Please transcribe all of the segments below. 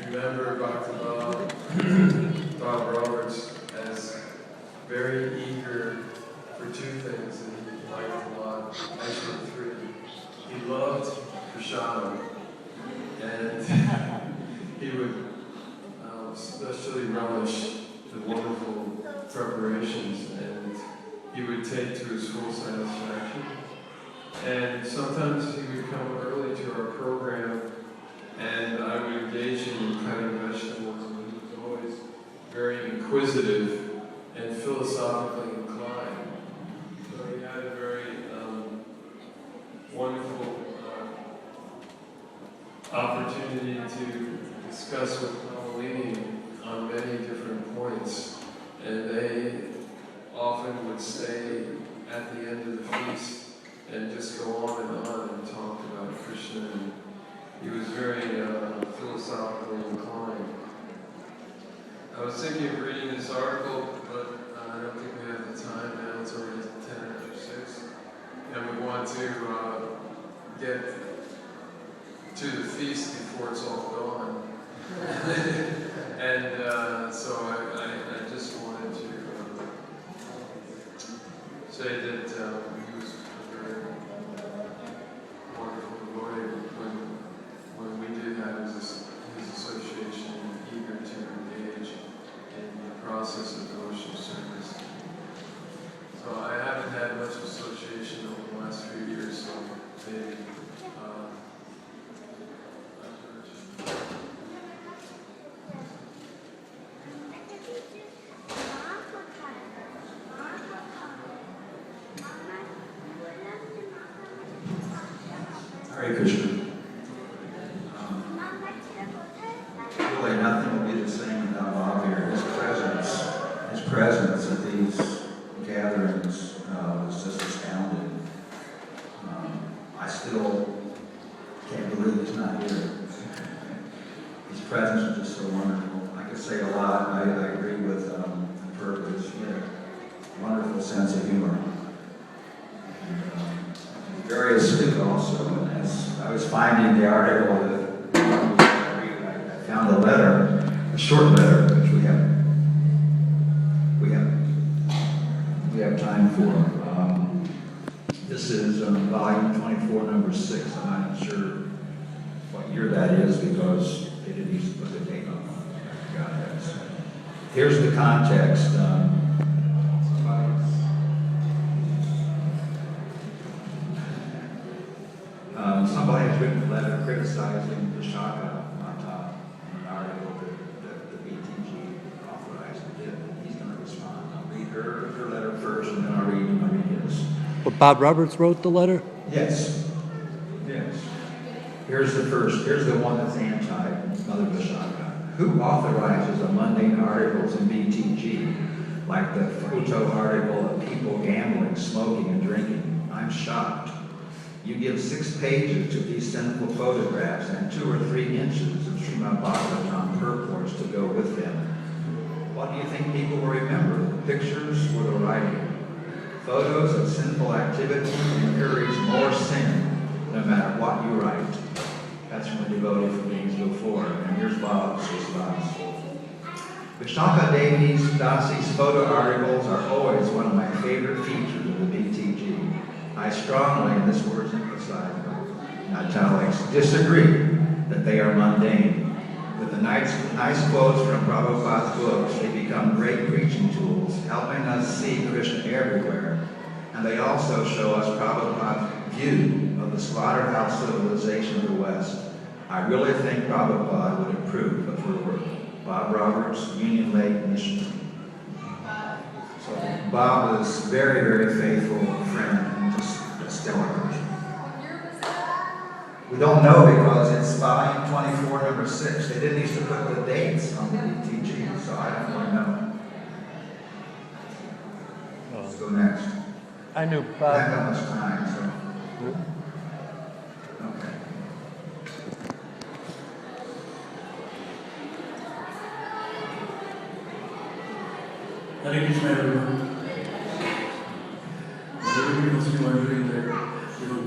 remember Dr. Bob Roberts as very eager for two things that he liked a lot, actually three. He loved prashadam, and he would especially relish the wonderful preparations, and he would take to his full satisfaction. And sometimes he would come early to our program, and I would engage him in cutting vegetables, and he was always very inquisitive and philosophically inclined. So he had a very wonderful opportunity to discuss with Paolini on many different points, and they often would stay at the end of the feast and just go on and talk about Krishna. And he was very philosophically inclined. I was thinking of reading this article, but I don't think we have the time now. It's already 10 after 6. And we want to get to the feast before it's all gone. And so I just wanted to say that he was a very wonderful devotee when we did have his association, eager to engage in the process of devotional service. So I haven't had much association over the last few years, so maybe Hare Krishna. Really, nothing will be the same without Bob here. His presence at these gatherings was just astounding. I still can't believe he's not here. His presence was just so wonderful. I could say a lot. I agree with Purpose. He had a wonderful sense of humor. Very astute also, and as I was finding the article that I found a letter, a short letter, which we have time for. This is volume 24, number 6. I'm not sure what year that is because they didn't used to put the date on it. I forgot that. So, here's the context. Somebody has written a letter criticizing the Shaka Mata in an article that the BTG authorized and did. He's going to respond. I'll read her letter first, and then I'll read his. But Bob Roberts wrote the letter? Yes. Here's the first. Here's the one that's anti-Mother Vishaka. Who authorizes a mundane articles in BTG, like the photo article of people gambling, smoking, and drinking? I'm shocked. You give 6 pages to these sinful photographs and 2 or 3 inches of Srimad Bhagavatam purports to go with them. What do you think people will remember, the pictures or the writing? Photos of sinful activity encourage more sin, no matter what you write. That's from a devotee from Beings before, and here's Bob's response. Vishaka Devi's Dasi's photo articles are always one of my favorite features of the BTG. I strongly, and this word's emphasized in italics, disagree that they are mundane. With the nice quotes from Prabhupada's books, they become great preaching tools, helping us see Krishna everywhere. And they also show us Prabhupada's view of the slaughterhouse civilization of the West. I really think Prabhupada would approve of her work. Bob Roberts, Union Lake, Michigan. So Bob is very, very faithful friend and just a stellar person. We don't know because it's volume 24, number 6. They didn't used to put the dates on the BTG, so I don't really know. Let's go next. I knew We Bob. haven't got much time, so. Okay. Hare Krishna, everyone. Everybody must be wondering that,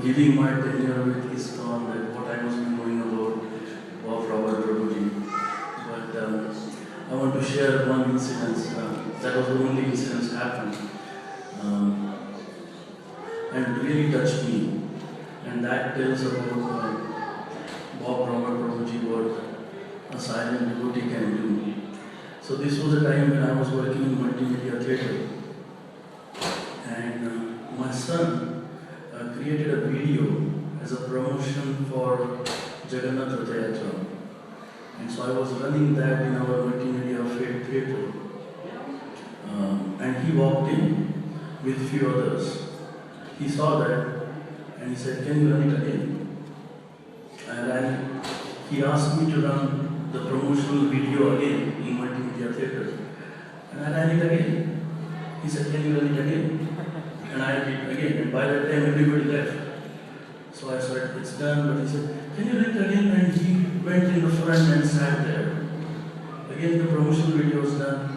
giving my tenure with ISKCON, that what I must be knowing about Bob Robert Prabhuji. share one incident. That was the only incident that happened. And really touched me. And that tells about Bob Robert Prabhuji, what a silent devotee can do. So this was a time when I was working in multimedia theatre. And my son created a video as a promotion for Jagannath Rath Yatra. And so I was running that in our multimedia theatre. And he walked in with a few others. He saw that and he said, "Can you run it again?" And he asked me to run the promotional video again in multimedia theatre. And I ran it again. He said, "Can you run it again?" And I did again. And by that time everybody left. So I said, "It's done." But he said, "Can you run it again?" And he went in the front and sat there. Again the promotional video was done.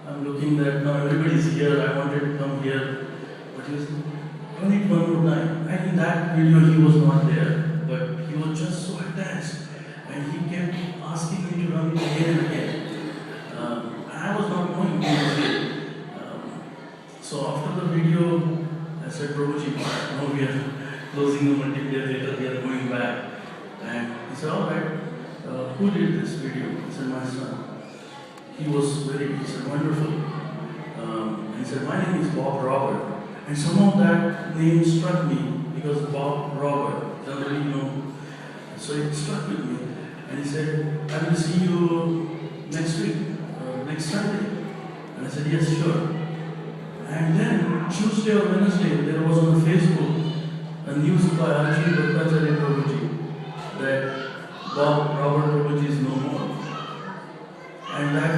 I'm looking that now everybody's here. I wanted to come here. But he was, "Run it one more time." And in that video he was not there. But he was just so attached. And he kept asking me to run it again and again. I was not knowing what to do. So after the video, I said, "Prabhuji, now we are closing the multimedia theatre, we are going back." And he said, "All right, who did this video?" I said, "My son." He said, "Wonderful." He said, "My name is Bob Robert." And somehow that name struck me because Bob Robert, generally so it struck with me. And he said, "I will see you next week, next Sunday." And I said, "Yes, sure." And then Tuesday or Wednesday, there was on Facebook a news by Arjun Bhattacharya Prabhuji that Bob Robert Prabhuji is no more. And that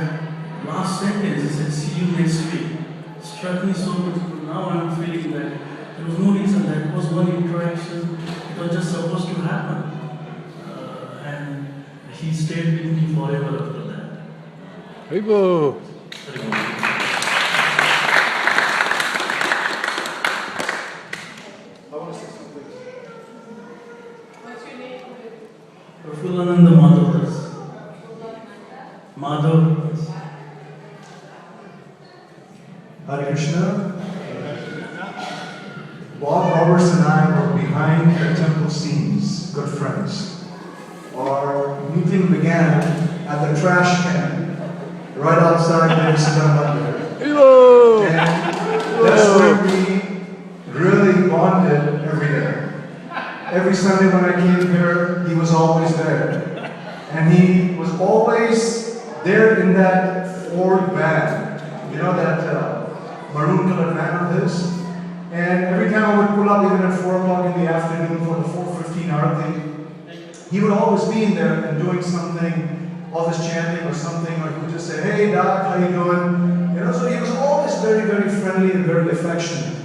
last sentence, he said, "See you next week," struck me so much. Now I'm feeling that there was no reason, that was one interaction, it was just supposed to happen. And he stayed with me forever after that. Haribo. Prafulananda Madhav. Madhav. Hare Krishna. Bob Roberts and I were behind the temple scenes, good friends. Our meeting began at the trash can, right outside the ISKCON. And that's where we really bonded every day. Every Sunday when I came here, he was always there. And he was always there in that Ford van. You know that maroon colored van of his? And every time I would pull up, even at 4 o'clock in the afternoon for the 4:15 Aarti, he would always be in there and doing something, all this chanting or something, or he would just say, "Hey Doc, how you doing?" So he was always very, very friendly and very affectionate.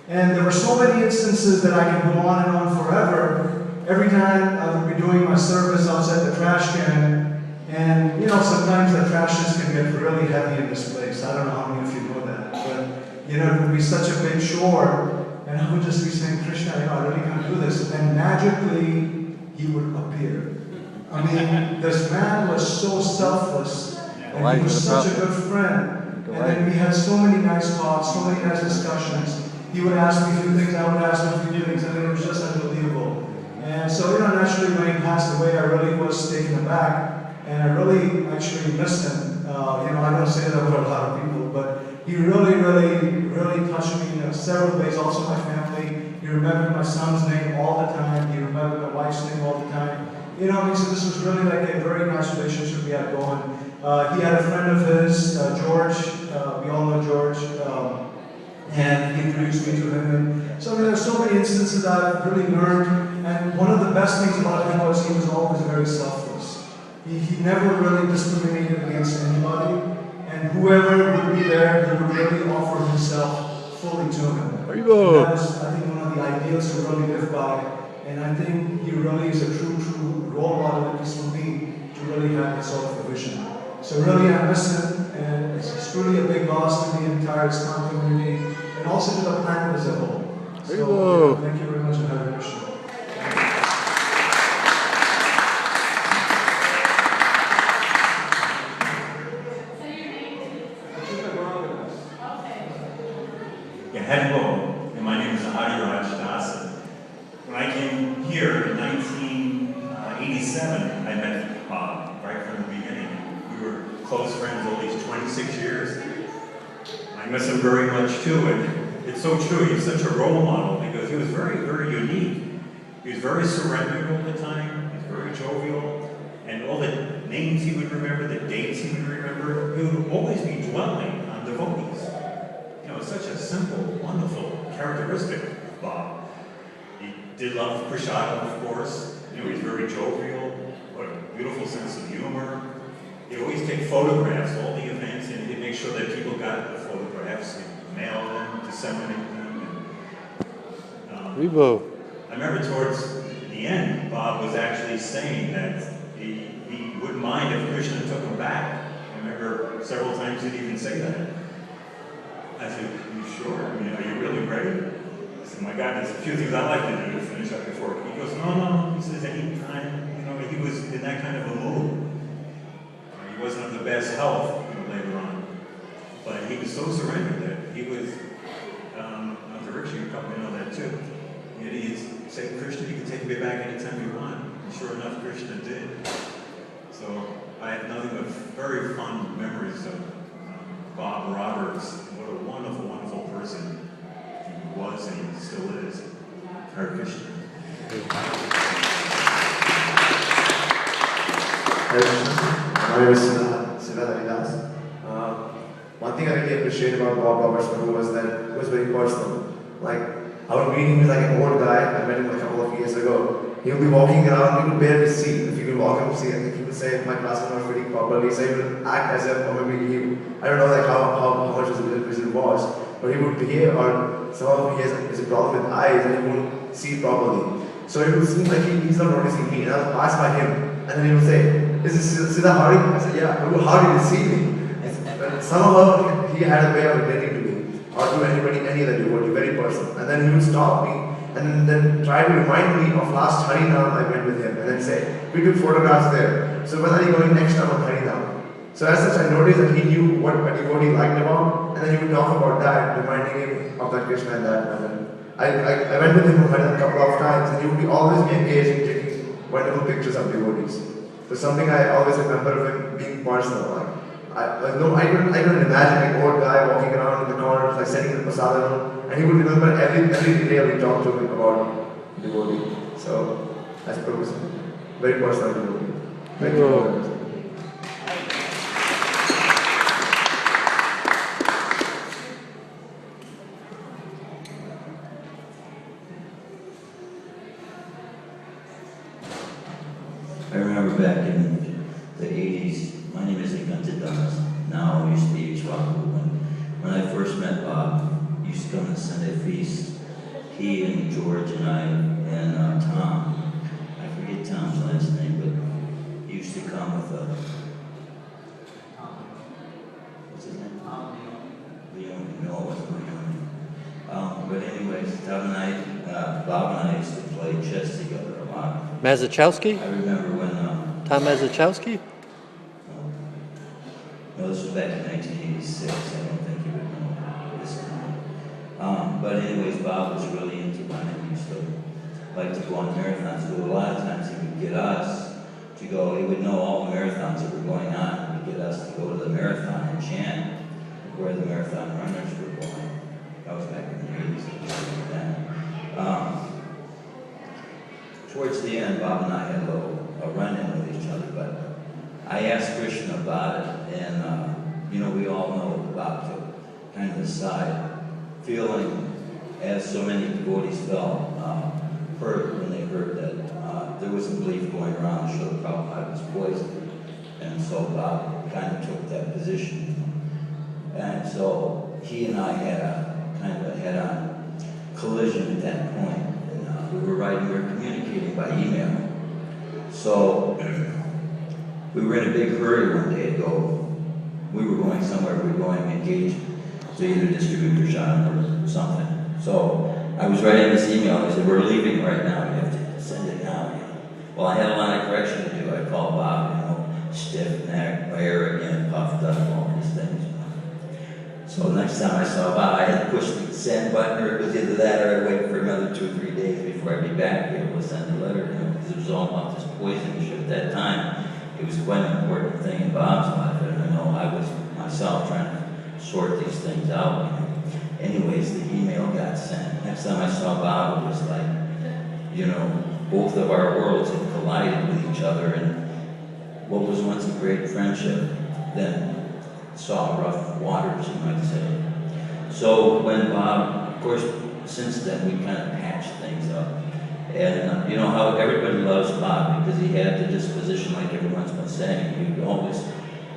And there were so many instances that I can go on and on forever. Every time I would be doing my service outside the trash can, and sometimes the trashes can get really heavy in this place. I don't know how many of you know that, but it would be such a big chore, and I would just be saying, "Krishna, I really can't do this." And magically, he would appear. I mean, this man was so selfless, and he was such a good friend. And then we had so many nice talks, so many nice discussions. He would ask me a few things, I would ask him a few things, and it was just unbelievable. And so, naturally, when he passed away, I really was taken aback, and I really actually missed him. I don't say that about a lot of people, but he really, really, really touched me in several ways. Also, my family. He remembered my son's name all the time. He remembered my wife's name all the time. So this was really like a very nice relationship we had going. He had a friend of his, George. We all know George. And he introduced me to him. And so there's so many instances that I've really learned. And one of the best things about him was he was always very selfless. He never really discriminated against anybody. And whoever would be there, he would really offer himself fully to him. And that was, I think, one of the ideals to really live by. And I think he really is a true role model, at least for me, to really have that sort of a vision. So really, I miss him, and it's truly a big loss to the entire ISKCON community, and also to the planet as a whole. So, thank you very much, and Hare Krishna. hello, and my name is Adiraj Dasan. When I came here in 1987, I met Bob right from the beginning. We were close friends all these 26 years. I miss him very much too, and it's so true. He's such a role model because he was very, very unique. He was very surrendered all the time. He's very jovial, and all the names he would remember, the dates he would remember, he would always be dwelling on devotees. You know, it's such a simple, wonderful characteristic of Bob. He did love Prashadam, of course. You know, he's very jovial. What a beautiful sense of humor. He'd always take photographs, all the events, and he'd make sure that people got the photographs. He'd mail them, disseminate them. And, Rebo. I remember towards the end, Bob was actually saying that he wouldn't mind if Krishna took him back. I remember several times he'd even say that. I said, "Are you sure? I mean, are you really ready?" I said, "My God, there's a few things I'd like to do to finish up before." He goes, "No." He says, "Anytime." You know, he was in that kind of a mood. He wasn't of the best health, you know, later on. But he was so surrendered that he was, the Riksha, you probably know that too. He'd say, "Krishna, you can take me back anytime you want." And sure enough, Krishna did. So I have nothing but very fond memories of Bob Roberts. What a wonderful, wonderful person he was and he still is. Hare Krishna. Hare Krishna. My name is Siva Haridas. One thing I really appreciate about Bob Roberts was that it was very personal. Like, I would meet him as like an old guy. I met him a couple of years ago. He would be walking around, he would barely see. If you could walk him, see, he would say, "My class is not fitting properly." So he would act as if, or maybe I don't know like how much his vision was, but he would behave, or some of he has a problem with eyes and he won't see properly. So it would seem like he's not noticing me. And I would pass by him, and then he would say, "Is this Siddha Hari?" I said, "Yeah." "How did you see me?" But somehow he had a way of relating to me, or to anybody, any other devotee, very personal. And then he would stop me, and then try to remind me of last Harinam I went with him, and then say, "We took photographs there. So when are you going next time on Harinam?" So as such, I noticed that he knew what a devotee liked about, and then he would talk about that, reminding him of that Krishna and that. And then I went with him on Harinam a couple of times, and he would always be engaged in taking wonderful pictures of devotees. So something I always remember of him being personal. I couldn't imagine an old guy walking around in the corner, like sitting in the prasadam, and he would remember every detail we talked to him about devotee. So that's purpose. Very personal devotee. Thank you. I remember back in the 80s, my name is ISKCON. Now I used to be Ishwaku. When I first met Bob, he used to come to the Sunday feast. He and George and I and Tom, I forget Tom's last name, but he used to come with what's his name? Leon. No, it wasn't Leon. But anyways, Tom and I, Bob and I used to play chess together a lot. Mazachowski? I remember when Tom Mazachowski? no, this was back in 1986. I don't think you would know this time. But anyways, Bob was really into running. He used to like to go on marathons. So a lot of times he would get us to go. He would know all the marathons that were going on. He would get us to go to the marathon and chant where the marathon runners were going. That was back in the 80s. Towards the end, Bob and I had a run-in with each other, but I asked Krishna about it, and we all know Bob took kind of the side, feeling as so many devotees felt, hurt when they heard that there was a belief going around that Srila Prabhupada was poisoned, and so Bob kind of took that position. And so he and I had a kind of a head-on collision at that point. We were communicating by email. So we were in a big hurry one day to go. We were going somewhere, we were going to engage to either distribute prashadam or something. So I was writing this email, I said, "We're leaving right now, we have to send it now." Well, I had a lot of correction to do. I called Bob, stiff neck, arrogant, puffed up, all these things. So next time I saw Bob, I had to push the send button, or it was either that or I'd wait for another 2 or 3 days before I'd be back here to send a letter to him, because it was all about this poison issue at that time. It was quite an important thing in Bob's life, and I know I was myself trying to sort these things out. Anyways, the email got sent. Next time I saw Bob, it was like, both of our worlds had collided with each other, and what was once a great friendship then saw rough waters, you might say. So when Bob, of course, since then we kind of patched things up. And you know how everybody loves Bob because he had the disposition, like everyone's been saying. He would always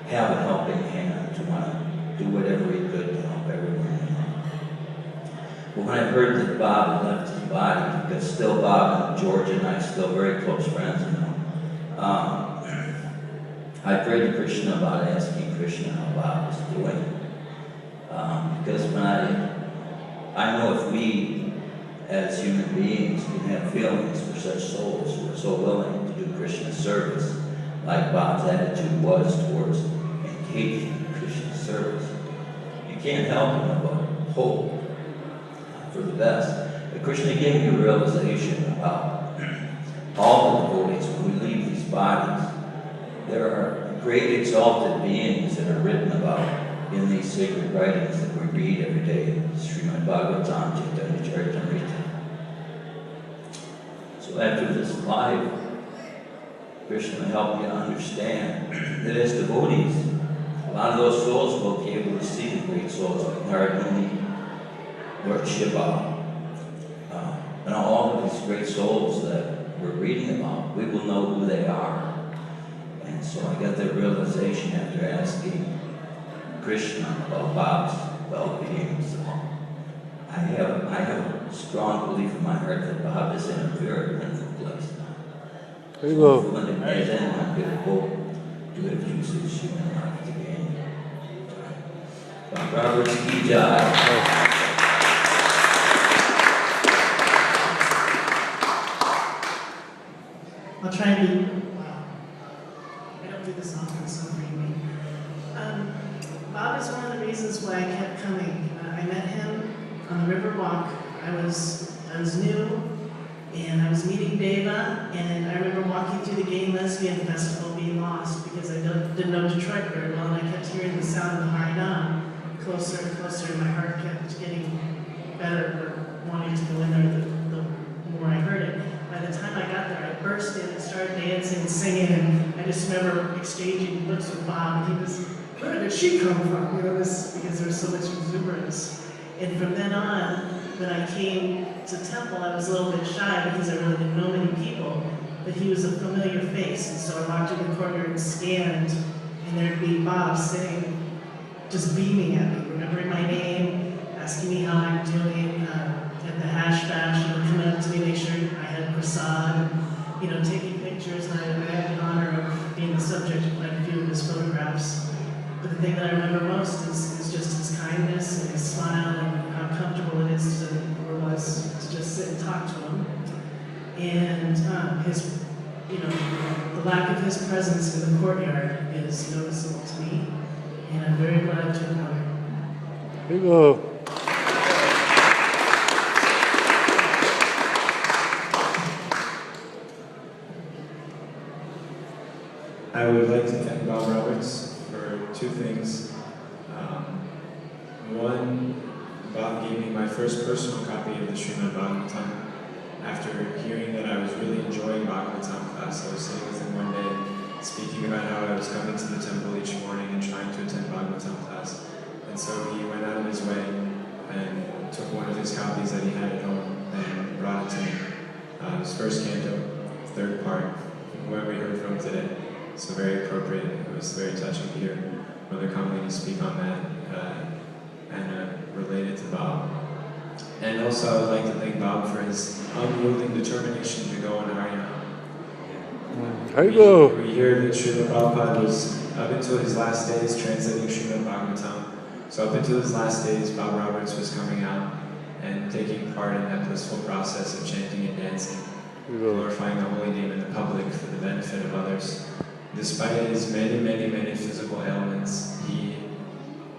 have a helping hand to want to do whatever he could to help everyone. But when I heard that Bob had left his body, because still Bob and George and I are still very close friends, I prayed to Krishna about asking Krishna how Bob was doing. Because when I know if we, as human beings, can have feelings for such souls who are so willing to do Krishna's service, like Bob's attitude was towards engaging in Krishna's service, you can't help but hope for the best. But Krishna gave me a realization about all the devotees when we leave these bodies. There are great exalted beings that are written about in these sacred writings that we read every day. Srimad Bhagavatam, Chaitanya Charitamrita. So after this life, Krishna helped me to understand that as devotees, a lot of those souls will be able to see the great souls like Narad, Lord Shiva, and all of these great souls that we're reading about. We will know who they are. And so I got that realization after asking Krishna about Bob's well-being. So I have a strong belief in my heart that Bob is in a very wonderful place now. There you go. When it is in, I'm going to go do it uses human life to gain. Bob Roberts, ki jai. I'll try and be, wow, I don't do this often, so forgive me. Bob is one of the reasons why I kept coming. I met him on the river walk. I was new, and I was meeting Deva, and I remember walking through the Gay Lesbian Festival being lost because I didn't know Detroit very well, and I kept hearing the sound of the Harinam closer and closer, and my heart kept getting better, or wanting to go in there the more I heard it. By the time I got there, I burst in and started dancing and singing, and I just remember exchanging looks with Bob, and he was, where did she come from? Because there was so much exuberance. And from then on, when I came to temple, I was a little bit shy because I really didn't know many people, but he was a familiar face, and so I walked in the corner and scanned, and there'd be Bob sitting, just beaming at me, remembering my name, asking me how I'm doing, at the hash bash, coming up to me, make sure I had prasad, taking pictures, and I had the honor of being the subject of quite a few of his photographs. But the thing that I remember most is just his kindness and his smile and how comfortable it is to just sit and talk to him. And his, the lack of his presence in the courtyard is noticeable to me, and I'm very glad to know him. Here you go. I would like to thank Bob Roberts for two things. One, Bob gave me my first personal copy of the Srimad Bhagavatam. After hearing that I was really enjoying Bhagavatam class, I was sitting with him one day speaking about how I was coming to the temple each morning and trying to attend Bhagavatam class. And so he went out of his way and took one of his copies that he had at home and brought it to me. His first canto, third part, where we heard from today. So very appropriate. It was very touching to hear Mother Kamini speak on that and relate it to Bob. And also I would like to thank Bob for his unyielding determination to go on Harinam. There you go. We hear that Srila Prabhupada was, up until his last days, translating Srimad Bhagavatam. So up until his last days, Bob Roberts was coming out and taking part in that blissful process of chanting and dancing, glorifying the holy name in the public for the benefit of others. Despite his many, many, many physical ailments, he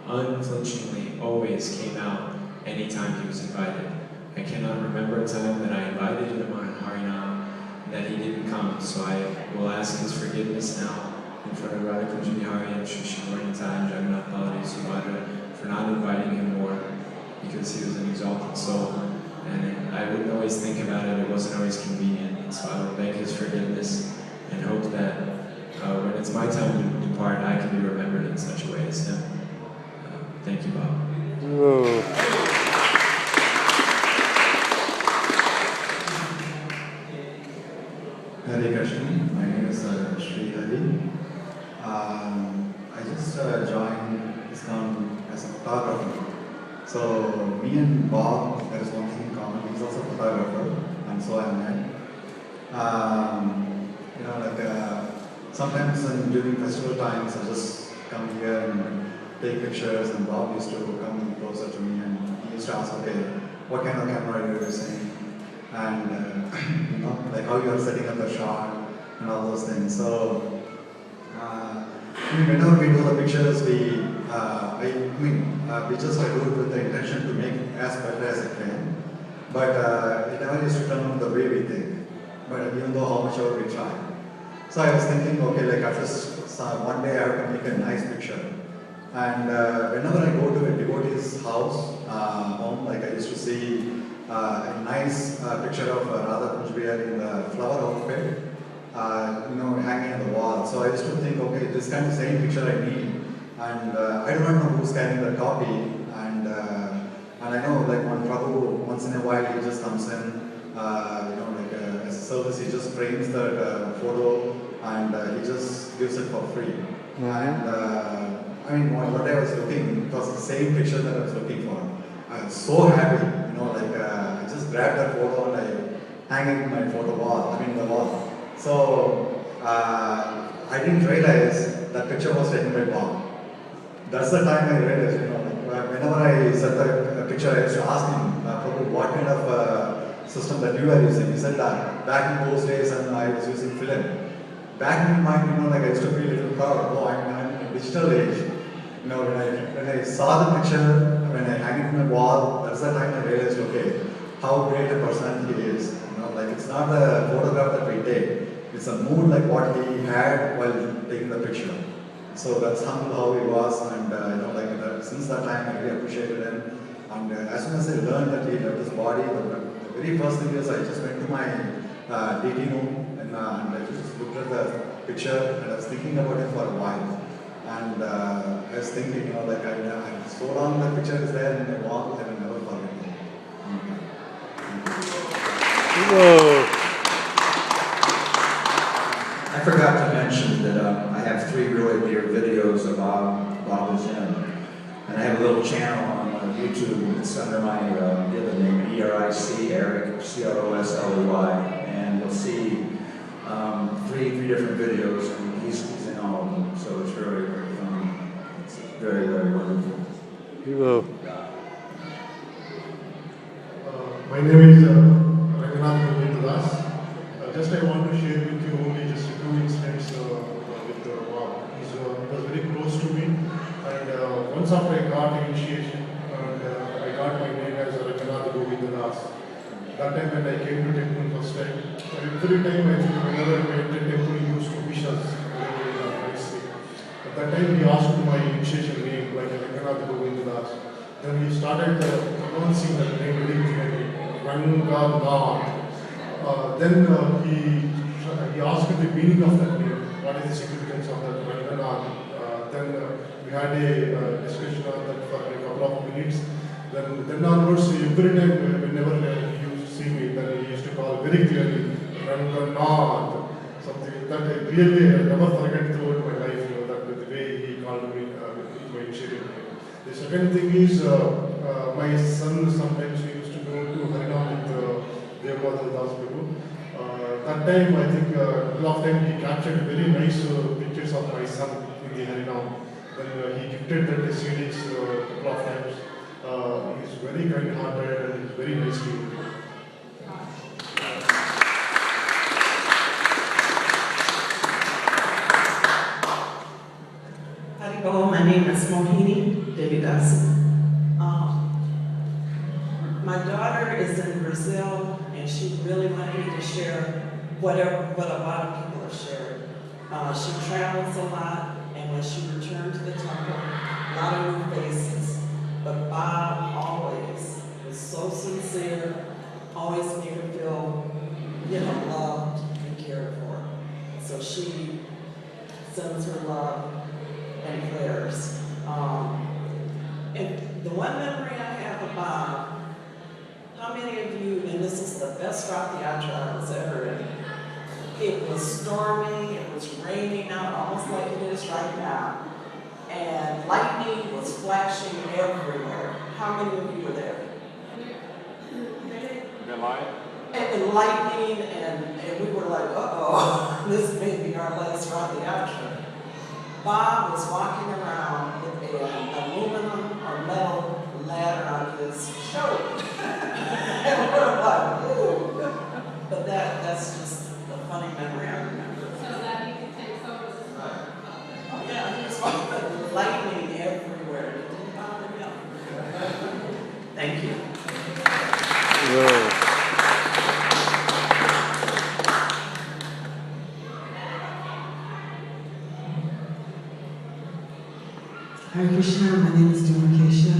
unflinchingly always always came out anytime he was invited. I cannot remember a time that I invited him on Harinam and that he didn't come, so I will ask his forgiveness now in front of Radha Kunja Bihari and Shri Gauranta and Jagannath Baladev Subhadra for not inviting him more, because he was an exalted soul. And I wouldn't always think about it, it wasn't always convenient. And so I will beg his forgiveness and hope that when it's my time to depart, I can be remembered in such a way as him. Thank you, Bob. Whoa. Hare Krishna, my name is Sri Hari. I just joined ISKCON as a photographer. So me and Bob, there is one thing in common. He's also a photographer, and so am I. Sometimes during festival times, I just come here and take pictures. And Bob used to come closer to me, and he used to ask, "Okay, what kind of camera are you using? And like how you are setting up the shot and all those things." So whenever we do the pictures, we just do it with the intention to make as better as it can. But it never used to turn out the way we think. But even though how much ever we try. So I was thinking, okay, like at least one day I have to make a nice picture. And whenever I go to a devotee's house, home, like I used to see a nice picture of Radha Kunja in the flower outfit, hanging on the wall. So I used to think, okay, this kind of same picture I need. And I do not know who's carrying the copy. And I know, like, one Prabhu, once in a while, he just comes in, as a service, he just frames that photo and he just gives it for free. And one day I was looking, it was the same picture that I was looking for. I was so happy, I just grabbed that photo and I hang it in my photo wall, the wall. So I didn't realize that picture was taken by Bob. That's the time I realized, whenever I set the picture, I used to ask him, Prabhu, what kind of system that you are using? He said that back in those days, and I was using film. Back in my mind, I used to feel a little proud. Oh, I'm in a digital age. When I saw the picture, when I hang it in my wall, that's the time I realized, okay, how great a person he is. It's not the photograph that we take, it's a mood like what he had while taking the picture. So that's how he was, and since that time I really appreciated him. And as soon as I learned that he loved his body, the very first thing is I just went to my DT room and I just looked at the picture and I was thinking about it for a while. And I was thinking, I so long the picture is there in my wall, I will never forget it. Whoa. I forgot to mention that I have 3 really dear videos of Bob is in. And I have a little channel on YouTube. It's under my given name, ERIC, Eric, CROSLEY. And you'll see 3 different videos, and he's in all of them. So it's very, very fun. It's very, very wonderful. Whoa. My name is Raghunath Govindadas. Just I want to share with you only just 2 incidents with Bob. He was very close to me, and once after I got initiation, and I got my name as Raghunath Govindadas. That time when I came to temple first time, every time I think whenever I went to temple, he used to wish us very nicely. At that time he asked my initiation name like Raghunath Govindadas. Then he started pronouncing that name very clearly, Ranganath. Then he asked the meaning of that name, what is the significance of that Ranganath. Then we had a discussion on that for a couple of minutes. Then onwards, every time whenever he used to see me, then he used to call very clearly, Ranganath. Something that I really never forget throughout my life, that the way he called me with my initiative name. The second thing is, my son sometimes he used to go to Harinam with Devmata Das Prabhu. That time, I think a couple of times he captured very nice pictures of my son in the Harinam. Then he gifted that CDs a couple of times. He's very kind-hearted and he's very nice to you. Haribol, my name is Mohini Devidas. My daughter is in Brazil, and she really wanted me to share what a lot of people have shared. She travels a lot, and when she returned to the temple, a lot of new faces. But Bob always was so sincere, always made her feel, loved and cared for. So she sends her love and prayers. And the one memory I have of Bob, how many of you, and this is the best rock theater I was ever in, it was stormy, it was raining out almost like it is right now, and lightning was flashing everywhere. How many of you were there? And lightning, and we were like, uh-oh, this may be our last rock theater. Bob was walking around with an aluminum or metal ladder on his shoulder. And we're like, ooh. But that's just a funny memory I remember. So that he could take photos. Oh yeah, he was walking with lightning everywhere. It didn't bother him. Thank you. Whoa. Hare Krishna, my name is Dumakesha,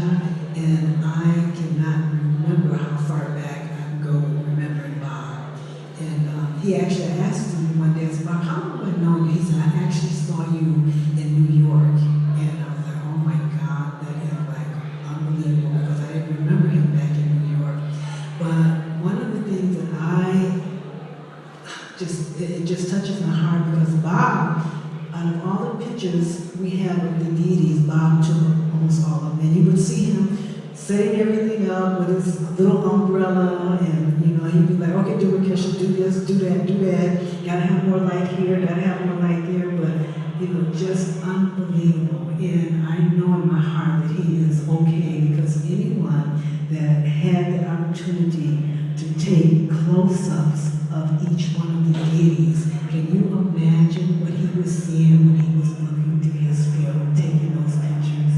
and I cannot remember how far back I can go remembering Bob. And he actually asked me one day, I said, Bob, how do I know you? He said, I actually saw you in New York. And I was like, oh my God, that is like unbelievable, because I didn't remember him back in New York. But one of the things that it just touches my heart, because Bob, out of all the pictures we have of the deities, Bob took almost all of them. And you would see him setting everything up with his little umbrella, and he'd be like, okay, Dumakesha, do this, do that, gotta have more light here, gotta have more light there, but just unbelievable. And I know in my heart that he is okay, because anyone that had the opportunity to take close-ups of each one of the deities, can you imagine what he was seeing when he was looking through his film, taking those pictures?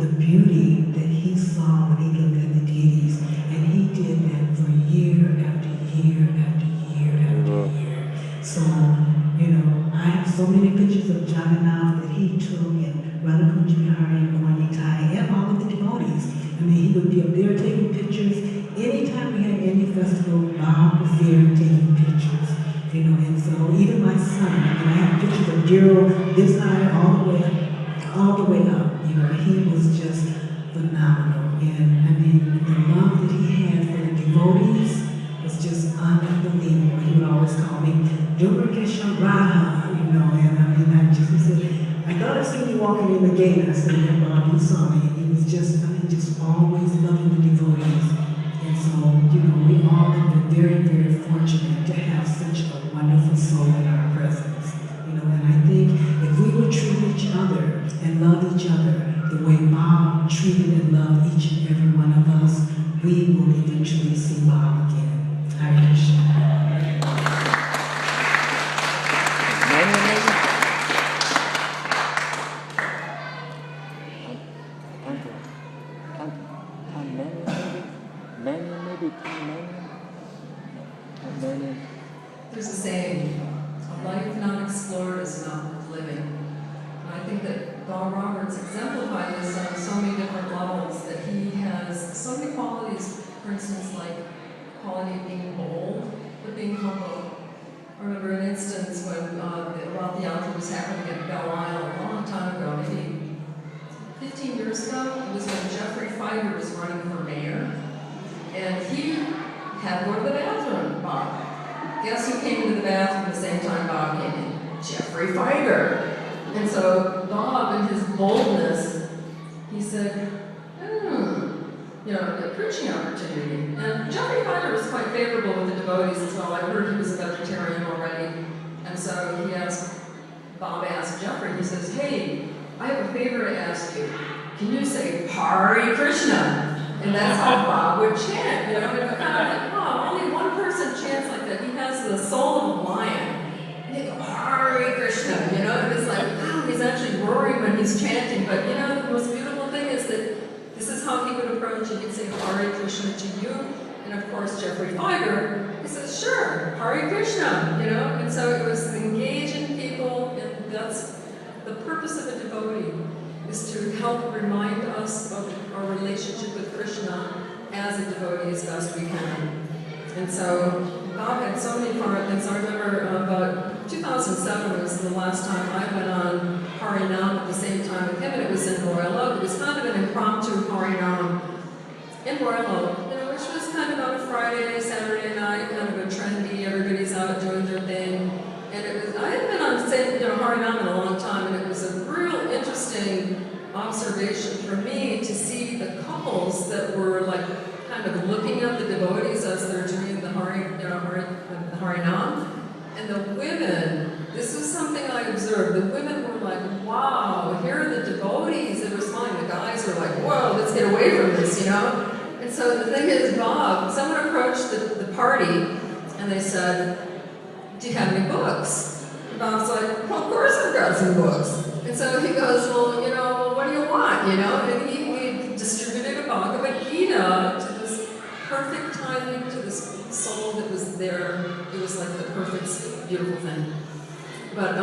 The beauty that he saw when he looked at the deities, and he did that for year after year after year after year. So, I have so many pictures of Jagannath that he took, and Radhakunjabihari and Gwanitai, and all of the devotees. I mean, he would be up there taking pictures. Anytime we had any festival, Bob was there taking pictures. And so even my son, I have pictures of Daryl this high all the way up. He was just phenomenal. And I mean, the love that he had for the devotees was just unbelievable. He would always call me Dumakesha Radha, and he said, I thought I seen you walking in the gate. I said, yeah, Bob, you saw me. He was just always loving the devotees. And so, we all have been very, very fortunate to have such a wonderful soul in our presence. And I think if we would treat each other and love each other the way Bob treated and loved each and every one of us, we will eventually see Bob again. Hare Krishna. There's a saying, a life not explored is not worth living. And I think that Bob Roberts exemplified this on so many different levels, that he has so many qualities, for instance, like quality of being bold, but being humble. I remember an instance when Roth Theatre was happening at Belle Isle a long time ago, maybe 15 years ago. It was when Jeffrey Feiger was running for mayor, and he had to go to the bathroom, Bob. Guess who came into the bathroom at the same time Bob came in? Jeffrey Feiger. And so Bob, in his boldness, he said, a preaching opportunity. And Jeffrey Feiger was quite favorable with the devotees as well. I heard he was a vegetarian already. And so Bob asked Jeffrey, he says, hey, I have a favor to ask you. Can you say Hare Krishna? And that's how Bob would chant, and kind of like, wow, only one person chants like that. He has the soul of a lion. And he'd go, Hare Krishna, and it's like, wow, he's actually roaring when he's chanting. But the most beautiful thing is that this is how he would have approach and he'd say Hare Krishna to you. And of course, Jeffrey Feiger, he says, sure, Hare Krishna, you know? And so it was engaging people, and that's the purpose of a devotee, is to help remind us of our relationship with Krishna as a devotee as best we can. And so Bob had so many things. I remember about 2007 was the last time I went on Harinam at the same time with him, and it was in Royal Oak. It was kind of an impromptu Harinam in Royal Oak, you know, which was kind of on a Friday, Saturday night, kind of a trendy, everybody's out doing their thing. And it was, I hadn't been on Harinam in a long time, and it was a real interesting observation for me to see the couples that were like kind of looking at the devotees as they're doing the Harinam. And the women, this was something I observed, the women were like, wow, here are the devotees. They were smiling. The guys were like, whoa, let's get away from this, you know? And so the thing is, Bob, someone approached the party and they said, do you have any books? And Bob's like, well, of course I've got some books. And so he goes, well, you know, what do you want, you know? And he distributed a Bhagavad Gita to this perfect timing, to this soul that was there. It was like the perfect, beautiful thing. But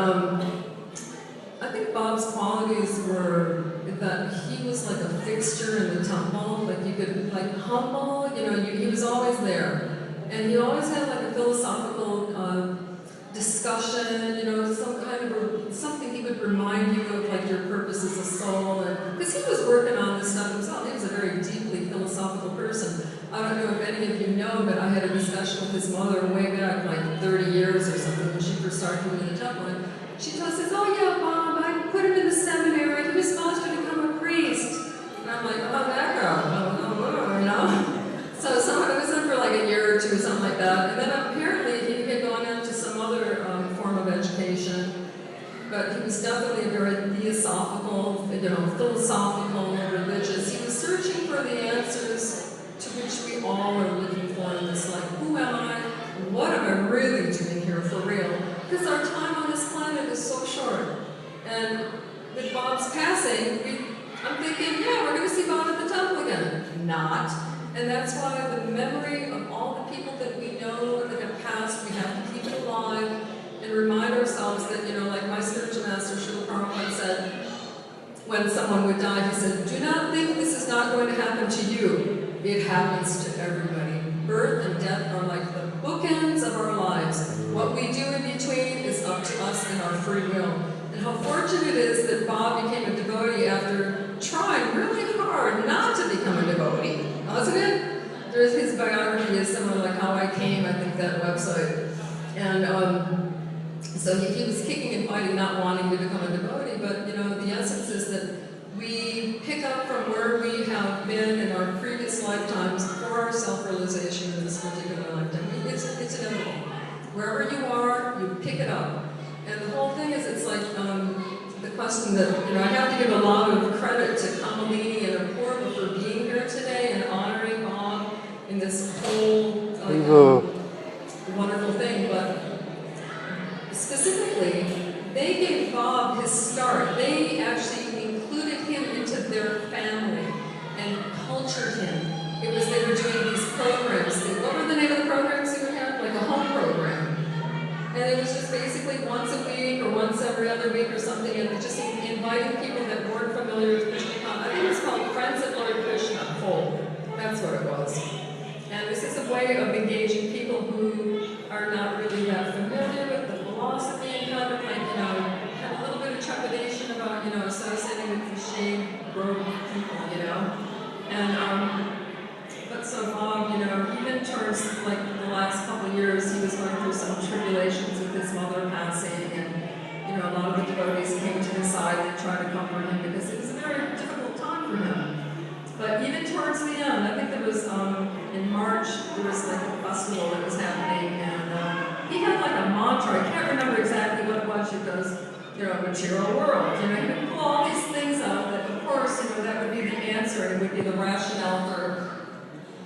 I think Bob's qualities were that he was like a fixture in the temple, like you could, like humble, you know, he was always there. And he always had like a philosophical discussion, you know, some kind of something he would remind you of, like your purpose as a soul, and because he was working on this stuff himself. He was a very deeply philosophical person. I don't know if any of you know, but I had a discussion with his mother way back, like 30 years or something, when she first started coming to the temple. And she says, "Oh yeah, Bob, I put him in the seminary. He was supposed to become a priest." And I'm like, "Oh, that girl, you know." So it was in for like a year or two, something like that. And then apparently he had gone into some other form of education. But he was definitely a very theosophical, you know, philosophical, religious. He was searching for the answers to which we all are looking for in this life. Who am I? What am I really doing here for real? Because our time on this planet is so short. And with Bob's passing, I'm thinking, yeah, we're going to see Bob at the temple again. Not. And that's why the memory of all the people that we know that have passed, we have to keep it alive and remind ourselves that, you know, like my spiritual master, Srila Prabhupada said, when someone would die, he said, do not think this is not going to happen to you. It happens to everybody. Birth and death are like the bookends of our lives. What we do in between is up to us and our free will. And how fortunate it is that Bob became a devotee after trying really hard not to become a devotee. Wasn't it? There's his biography is somewhere like How I Came, I think, that website. And so he was kicking and fighting, not wanting to become a devotee, but, you know, the essence is that we pick up from where we have been in our previous lifetimes for our self-realization in this particular lifetime. It's inevitable. Wherever you are, you pick it up. And the whole thing is, it's like the question that, you know, I have to give a lot of credit to Kamalini and Apurva for being here today and honoring Bob in this whole wonderful thing. But specifically, they gave Bob his start. They actually included him into their family and cultured him. It was, they were doing these programs. What were the name of the programs you would have? Like a home program. And it was just basically once a week or once every other week or something, and just inviting people that weren't familiar with Krishna. I think it was called Friends of Lord Krishna, Full. That's what it was. And this is a way of engaging people who are not really that familiar with the philosophy and kind of like, you know, have a little bit of trepidation about, you know, associating with the shame-broke people, you know. And but so Bob, you know, even towards like the last couple of years, he was going through some tribulations with his mother passing, and you know, a lot of the devotees came to his side and tried to comfort him because it was a very difficult time for him. But even towards the end, I think there was in March there was like a festival that was happening, and he had like a mantra. I can't remember exactly what it was because, you know, material world. You know, he would pull all these things out that, of course, you know, that would be the answer and it would be the rationale for.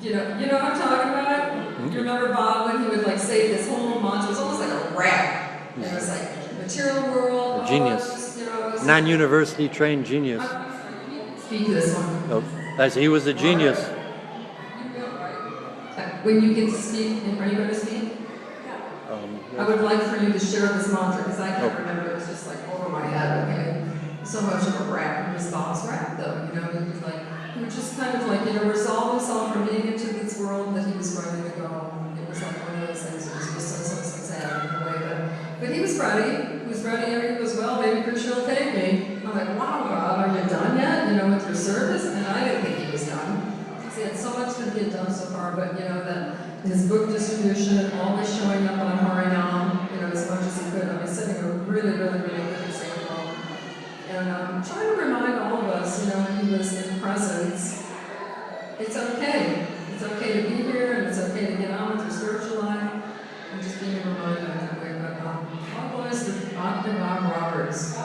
You know what I'm talking about? Mm-hmm. You remember Bob when he would like say this whole mantra? It was almost like a rap. And it was like material world. A genius. You know, Non-university trained genius. speak this one. Oh, as he was a genius. When you get to speak, are you going to speak? I would like for you to share this mantra, because I can't remember, it's just like over my head, okay? So much of a rap, his Bob's rap though, you know, he was like, he would just kind of like, you know, resolve himself from being into this world that he was ready to go. It was like one of those things that was just so sad in a way, but he was ready, he was ready, and he goes, well, maybe Krishna will take me. I'm like, wow, Bob, are you done yet, you know, with your service? And I didn't think he was done. He had so much that he had done so far, but you know, that his book distribution, always showing up on Harinam, you know, as much as he could. I mean, setting a really, really, really good example. And trying to remind all of us, you know, when he was in presence, it's okay. It's okay to be here, and it's okay to get on with your spiritual life, and just being reminded that way. But God bless Dr. Bob Roberts.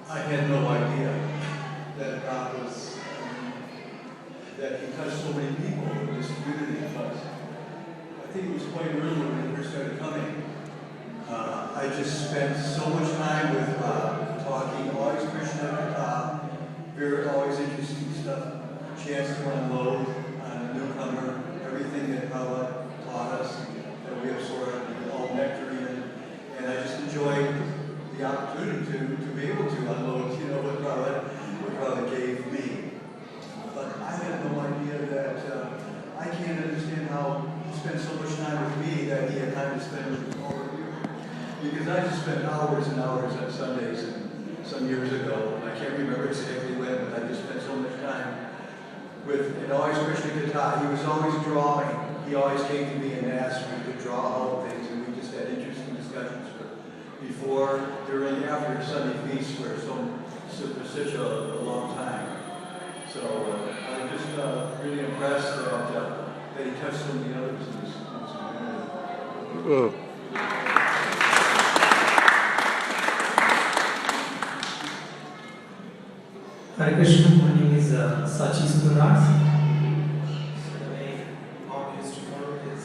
I had no idea that that he touched so many people in this community, but I think it was quite early when we first started coming. I just spent so much time with talking, always Krishna, always interesting stuff, chance to unload on a newcomer, everything that Prabhupada taught us, that we absorbed, all nectarine, and I just enjoyed the opportunity to be able to unload, you know, what Prabhupada gave me. But I had no idea that I can't understand how he spent so much time with me that he had time to spend with all of you. Because I just spent hours and hours on Sundays and some years ago, and I can't remember exactly when, but I just spent so much time with, and always Krishna Katha. He was always drawing. He always came to me and asked me to draw out things, and we just had interesting discussions before, during, after Sunday feast for such a long time. So I'm just really impressed that he touched so many others in this community. Hare Krishna, my name is Sachi Suras. So the way Bob used to call it is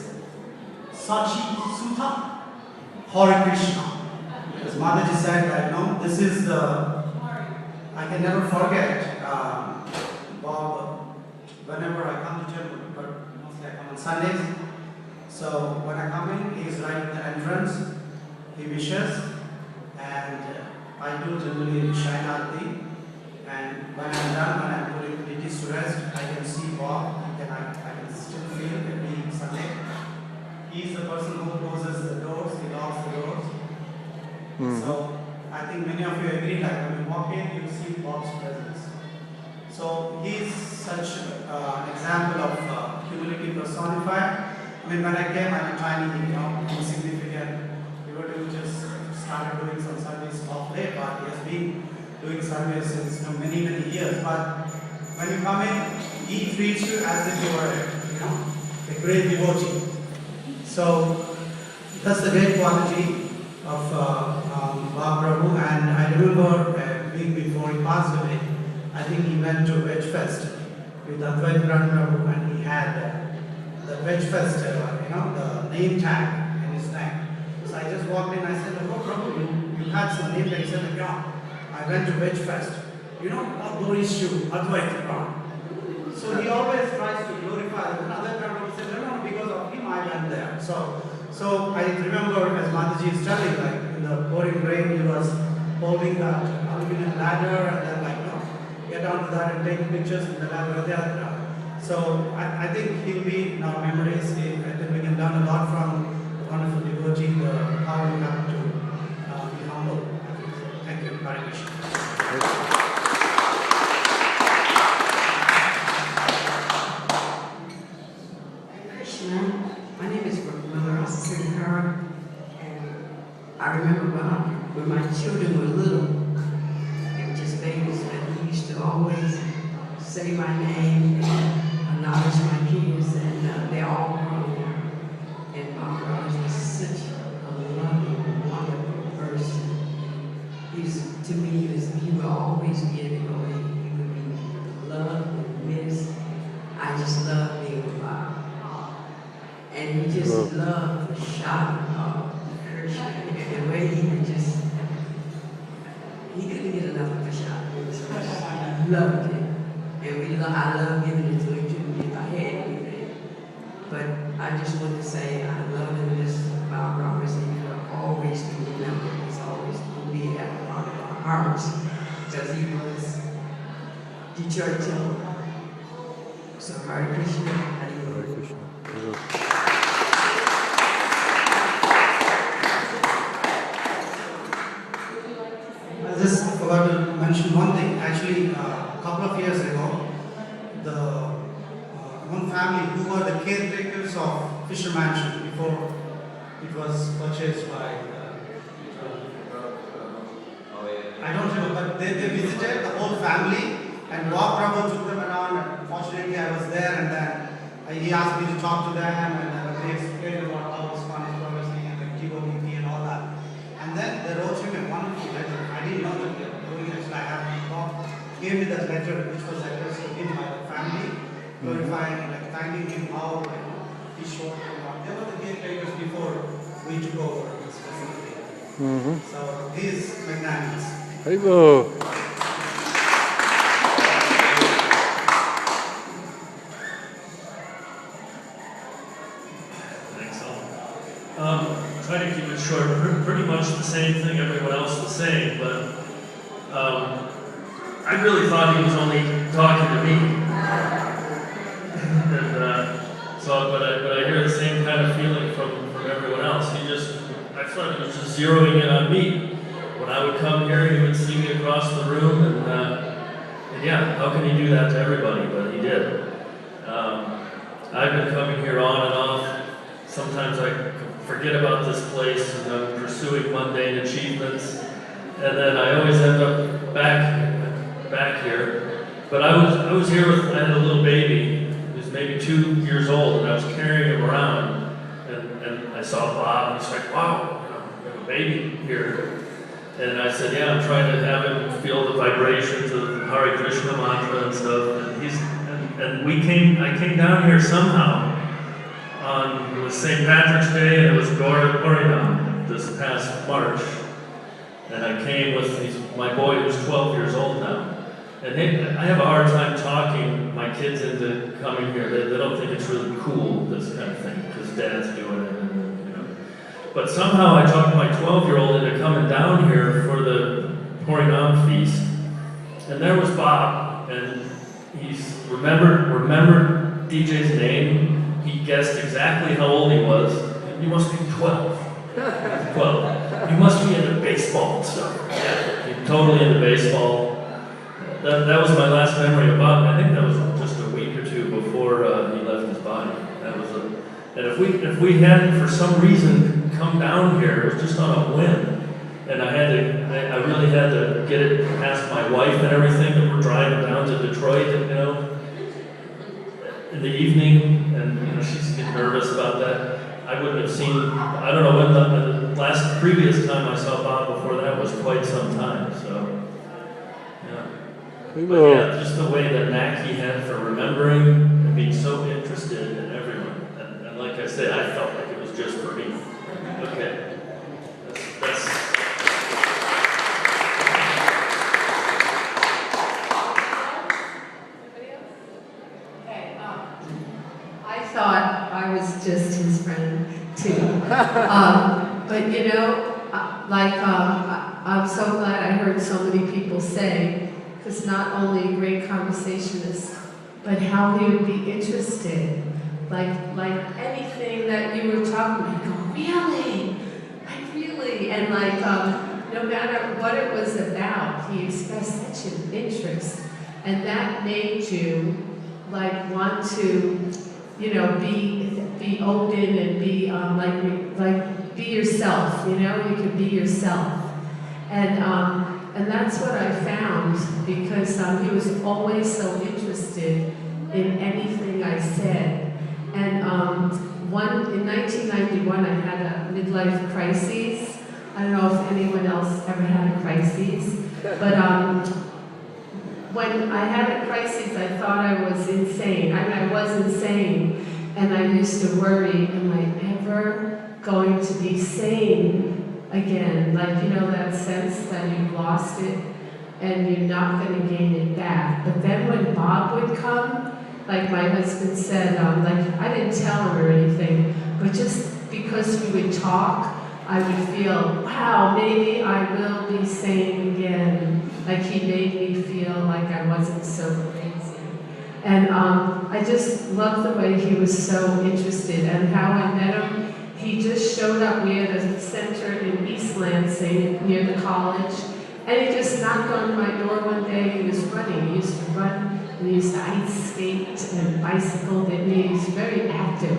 Sachi Sutta Hare Krishna. As Mataji said that, no, this is the, I can never forget Bob, whenever I come to temple, but mostly I come on Sundays. So when I come in, he's right at the entrance, he wishes, and I do generally Shainati. And when I'm done, when I'm putting deities to rest, I can see Bob, and I can still feel every Sunday. He's the person who closes the doors, he locks the doors. So I think many of you agree, like when you walk in, you see Bob's presence. So he's such an example of humility personified. I mean, when I came, I'm a tiny, insignificant devotee who just started doing some service off late, but he has been doing service since many, many years. But when you come in, he treats you as if you were, a great devotee. So that's the great quality of Bob Prabhu. And I remember a week before he passed away, I think he went to Veg Fest with Advait Prabhu, and he had the Veg Fest, the name tag in his neck. So I just walked in, I said, oh Prabhu, you had some name tag. He said, yeah, I went to Veg Fest. What glories you, Advait Prabhu. So he always tries to glorify. Advait Prabhu said, no, because of him I went there. So I remember, as Mataji is telling, like in the pouring rain, he was holding that aluminum ladder and then get down to that and take pictures in the ladder. So I think he'll be in our memories. I think we can learn a lot from the wonderful devotee, how we have to be humble. Thank you. Hare Krishna. My name is Mother Sinkara, and I remember when my children were little, they were just babies, and he used to always say my name and acknowledge my peers, and they all grown. And my brother was such a loving, wonderful person. To me, he would always just loved being with Bob. And he just loved the shot of Krishna. And the way he would just, he couldn't get enough of the shot. He loved it. And I love giving it to him too, if I had anything. But I just want to say I love and miss Bob Roberts, and he will always be remembered. He's always will be at the heart of our hearts, because he was Detroit Temple. So Hare Krishna, Hare Krishna. I just forgot to mention one thing. Actually, a couple of years ago, the one family who were the caretakers of Fisher Mansion before it was purchased by. I don't know, but they visited the whole family, and Bob Prabhu took them around. And fortunately, I was there, and then he asked me to talk to them, and they explained about how ISKCON is progressing and the TOBP and all that. And then they wrote him a wonderful letter. I didn't know that they were doing it, so I have Bob gave me that letter, which was addressed to him by the family, glorifying, like thanking him how he showed them. They were the caretakers before we took over this facility. So he is magnanimous. Bravo. Thanks, all. Try to keep it short. Pretty much the same thing everyone else was saying, but I really thought he was only talking to me. And but I hear the same kind of feeling from everyone else. I thought he was just zeroing in on me. When I would come here, he would see me across the room, and yeah, how can he do that to everybody? But he did. I've been coming here on and off. Sometimes I forget about this place, and I'm pursuing mundane achievements, and then I always end up back here. But I was here with, I had a little baby, he was maybe 2 years old, and I was carrying him around, and I saw Bob, and he's like, wow, we have a baby here. And I said, yeah, I'm trying to have him feel the vibrations of the Hare Krishna mantra and stuff. And I came down here somehow it was St. Patrick's Day, and it was Gorinam this past March. And I came with my boy who's 12 years old now. And I have a hard time talking my kids into coming here. They don't think it's really cool, this kind of thing, because dad's doing it. But somehow I talked my 12-year-old into coming down here for the Harinam feast. And there was Bob, and he's remembered DJ's name. He guessed exactly how old he was. You must be 12. 12. You must be into baseball and stuff. Yeah, he's totally into baseball. That was my last memory of Bob. I think that was just a week or two before he left his body. And if we hadn't for some reason come down here, it was just on a whim. And I really had to get it past my wife and everything, and we're driving down to Detroit, in the evening, and she's getting nervous about that. I wouldn't have seen, I don't know when the previous time I saw Bob before that was quite some time, so, yeah. But yeah, just the way that knack he had for remembering and being so interested in everyone. And like I said, I felt like it was just for me. Okay. That's I thought I was just his friend too. But I'm so glad I heard so many people say, because not only a great conversationist, but how he would be interested. Like anything that you were talking about, you go, really? And no matter what it was about, he expressed such an interest. And that made you want to be open and be be yourself, you could be yourself. And that's what I found, because he was always so interested in anything I said. And in 1991, I had a midlife crisis. I don't know if anyone else ever had a crisis, but when I had a crisis, I thought I was insane. I mean, I was insane. And I used to worry, am I ever going to be sane again? Like, you know, that sense that you've lost it and you're not going to gain it back. But then when Bob would come, like my husband said, like I didn't tell him or anything, but just because we would talk, I would feel, wow, maybe I will be sane again. Like he made me feel like I wasn't so crazy. And I just loved the way he was so interested and how I met him. He just showed up. We had a center in East Lansing near the college. And he just knocked on my door one day. He was running. He used to run. And he used to ice skate and bicycle. He's very active.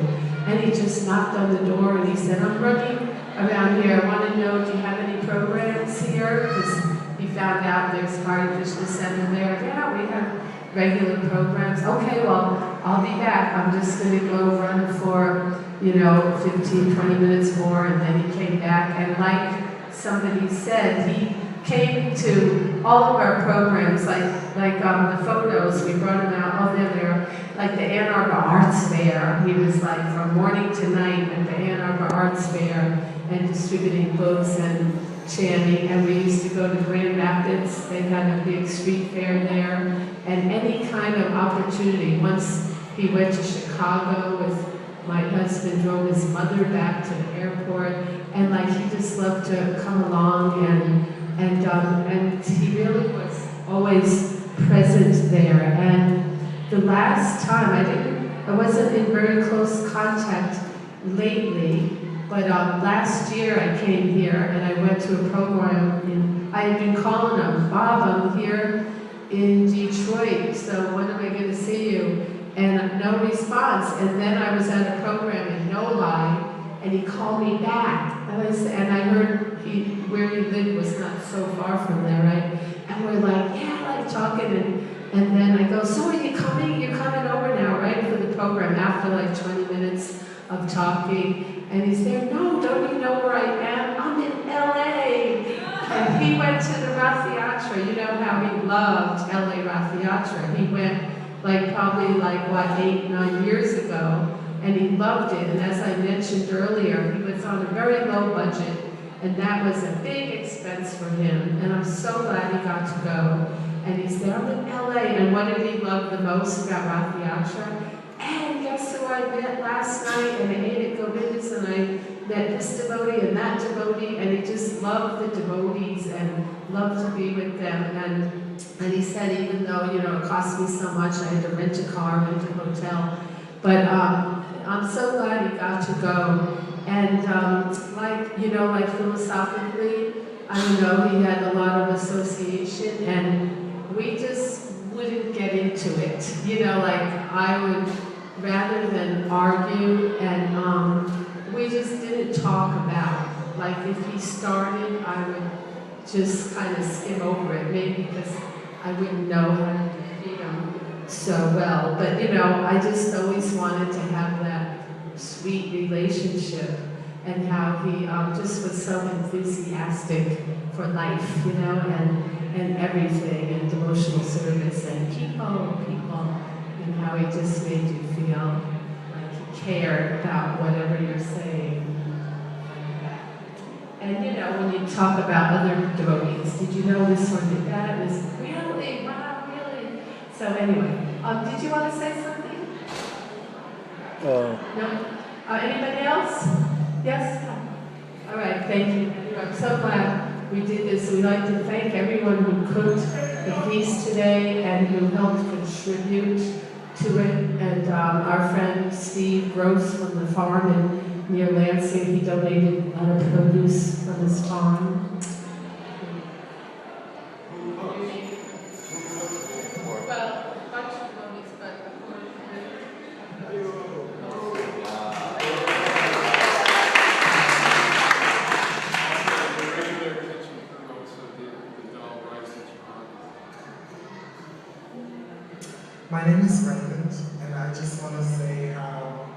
And he just knocked on the door and he said, I'm running around here. I want to know, do you have any programs here? Because he found out there's Hardy Krishna Center there. Yeah, we have regular programs. Okay, well, I'll be back. I'm just going to go run for, 15, 20 minutes more. And then he came back. And like somebody said, he came to all of our programs, like the photos, we brought him out, there, like the Ann Arbor Arts Fair. He was like from morning to night at the Ann Arbor Arts Fair and distributing books and chanting. And we used to go to Grand Rapids. They had a big street fair there. And any kind of opportunity. Once he went to Chicago with my husband, drove his mother back to the airport. And like he just loved to come along and he really was always present there. And the last time, I wasn't in very close contact lately, but last year I came here and I went to a program I had been calling him, Bob, I'm here in Detroit, so when am I going to see you? And no response. And then I was at a program in Novi, and he called me back. And I heard where he lived was not so far from there, right? And we're like talking, and then I go, so are you coming? You're coming over now, right, for the program after like 20 minutes of talking. And he's there, no, don't you know where I am? I'm in LA. And he went to the Rath Yatra. You know how he loved LA Rath Yatra. He went probably 8, 9 years ago. And he loved it, and as I mentioned earlier, he was on a very low budget, and that was a big expense for him, and I'm so glad he got to go. And he's there in LA, and what did he love the most about Rath Yatra? And guess who I met last night, and I ate at Govind's, and I met this devotee and that devotee, and he just loved the devotees and loved to be with them. And he said, even though, it cost me so much, I had to rent a car, rent a hotel, but I'm so glad he got to go. And philosophically, he had a lot of association, and we just wouldn't get into it. I would, rather than argue, and we just didn't talk about it. If he started, I would just kind of skim over it, maybe because I wouldn't know how to defeat him so well. But, I just always wanted to have that sweet relationship, and how he just was so enthusiastic for life, and everything, and devotional service, and people, and how he just made you feel like he cared about whatever you're saying. And when you talk about other devotees, did you know this one did that? It was really, wow, really. So anyway, did you want to say something? No? Anybody else? Yes? All right, thank you. I'm so glad we did this. We'd like to thank everyone who cooked the feast today and who helped contribute to it. And our friend Steve Gross from the farm near Lansing, he donated a lot of produce from his farm.